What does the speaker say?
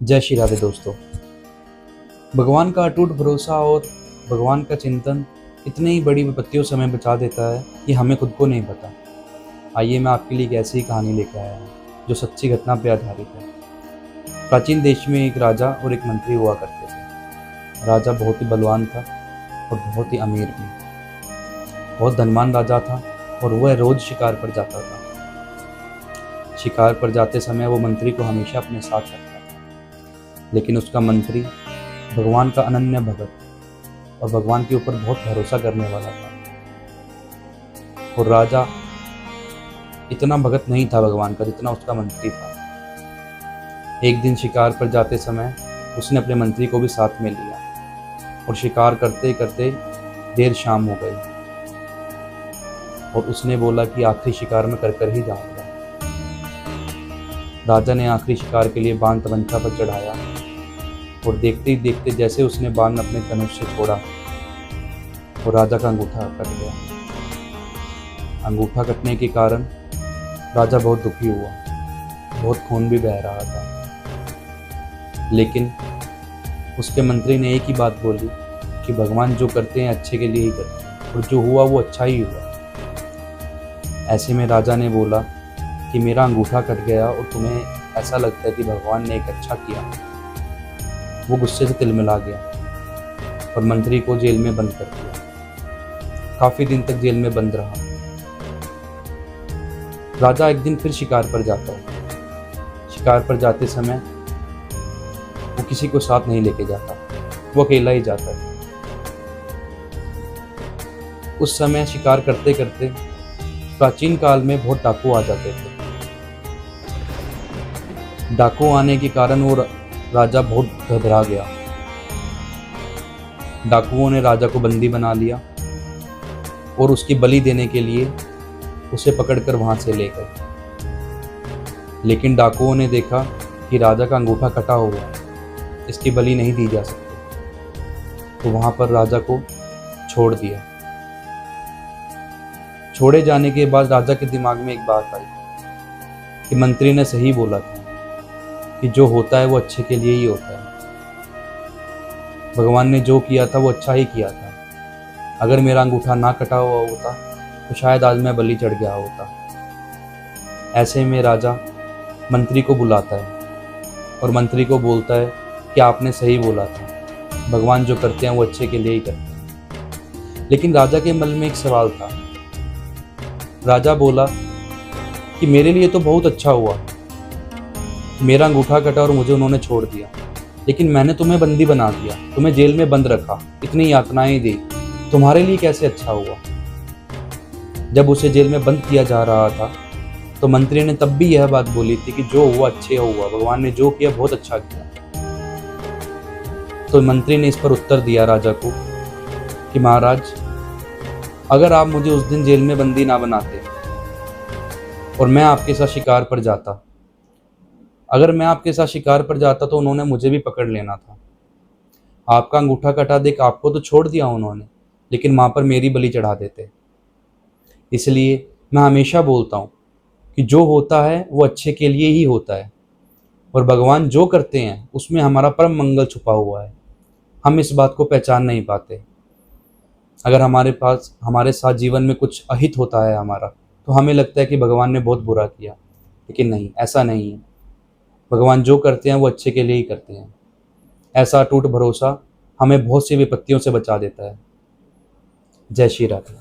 जय श्री राधे दोस्तों। भगवान का अटूट भरोसा और भगवान का चिंतन इतनी ही बड़ी विपत्तियों से हमें बचा देता है कि हमें खुद को नहीं पता। आइए मैं आपके लिए एक ऐसी ही कहानी लेकर आया हूँ जो सच्ची घटना पर आधारित है। प्राचीन देश में एक राजा और एक मंत्री हुआ करते थे। राजा बहुत ही बलवान था और बहुत ही अमीर भी। बहुत धनवान राजा था और वह रोज शिकार पर जाता था। शिकार पर जाते समय वो मंत्री को हमेशा अपने साथ रखता था। लेकिन उसका मंत्री भगवान का अनन्य भगत और भगवान के ऊपर बहुत भरोसा करने वाला था। और राजा इतना भगत नहीं था भगवान का जितना उसका मंत्री था। एक दिन शिकार पर जाते समय उसने अपने मंत्री को भी साथ में लिया और शिकार करते करते देर शाम हो गई और उसने बोला कि आखिरी शिकार में कर ही जाऊंगा। राजा ने आखिरी शिकार के लिए बाण तमंचा पर चढ़ाया और देखते ही देखते जैसे उसने बाण अपने धनुष से छोड़ा और राजा का अंगूठा कट गया। अंगूठा कटने के कारण राजा बहुत दुखी हुआ, बहुत खून भी बह रहा था। लेकिन उसके मंत्री ने एक ही बात बोली कि भगवान जो करते हैं अच्छे के लिए ही करते हैं और जो हुआ वो अच्छा ही हुआ। ऐसे में राजा ने बोला कि मेरा अंगूठा कट गया और तुम्हें ऐसा लगता है कि भगवान ने एक अच्छा किया। वो गुस्से से तिलमिला गया और मंत्री को जेल में बंद कर दिया। काफी दिन तक जेल में बंद रहा। राजा एक दिन फिर शिकार पर जाता है। शिकार पर जाते समय वो किसी को साथ नहीं लेके जाता, वो अकेला ही जाता है। उस समय शिकार करते करते प्राचीन काल में बहुत डाकू आ जाते थे। डाकू आने के कारण वो राजा बहुत घबरा गया। डाकुओं ने राजा को बंदी बना लिया और उसकी बलि देने के लिए उसे पकड़कर वहां से ले गए। लेकिन डाकुओं ने देखा कि राजा का अंगूठा कटा हुआ है, इसकी बलि नहीं दी जा सकती, तो वहां पर राजा को छोड़ दिया। छोड़े जाने के बाद राजा के दिमाग में एक बात आई कि मंत्री ने सही बोला था कि जो होता है वो अच्छे के लिए ही होता है। भगवान ने जो किया था वो अच्छा ही किया था। अगर मेरा अंगूठा ना कटा हुआ होता तो शायद आज मैं बलि चढ़ गया होता। ऐसे में राजा मंत्री को बुलाता है और मंत्री को बोलता है कि आपने सही बोला था, भगवान जो करते हैं वो अच्छे के लिए ही करते हैं। लेकिन राजा के मन में एक सवाल था। राजा बोला कि मेरे लिए तो बहुत अच्छा हुआ, मेरा अंगूठा कटा और मुझे उन्होंने छोड़ दिया, लेकिन मैंने तुम्हें बंदी बना दिया, तुम्हें जेल में बंद रखा, इतनी यातनाएं दी, तुम्हारे लिए कैसे अच्छा हुआ? जब उसे जेल में बंद किया जा रहा था तो मंत्री ने तब भी यह बात बोली थी कि जो हुआ अच्छे हुआ, भगवान ने जो किया बहुत अच्छा किया। तो मंत्री ने इस पर उत्तर दिया राजा को कि महाराज, अगर आप मुझे उस दिन जेल में बंदी ना बनाते और मैं आपके साथ शिकार पर जाता, अगर मैं आपके साथ शिकार पर जाता तो उन्होंने मुझे भी पकड़ लेना था। आपका अंगूठा कटा देख आपको तो छोड़ दिया उन्होंने, लेकिन वहां पर मेरी बलि चढ़ा देते। इसलिए मैं हमेशा बोलता हूँ कि जो होता है वो अच्छे के लिए ही होता है और भगवान जो करते हैं उसमें हमारा परम मंगल छुपा हुआ है। हम इस बात को पहचान नहीं पाते। अगर हमारे साथ जीवन में कुछ अहित होता है हमारा, तो हमें लगता है कि भगवान ने बहुत बुरा किया, लेकिन नहीं, ऐसा नहीं है। भगवान जो करते हैं वो अच्छे के लिए ही करते हैं। ऐसा अटूट भरोसा हमें बहुत सी विपत्तियों से बचा देता है। जय श्री राधे।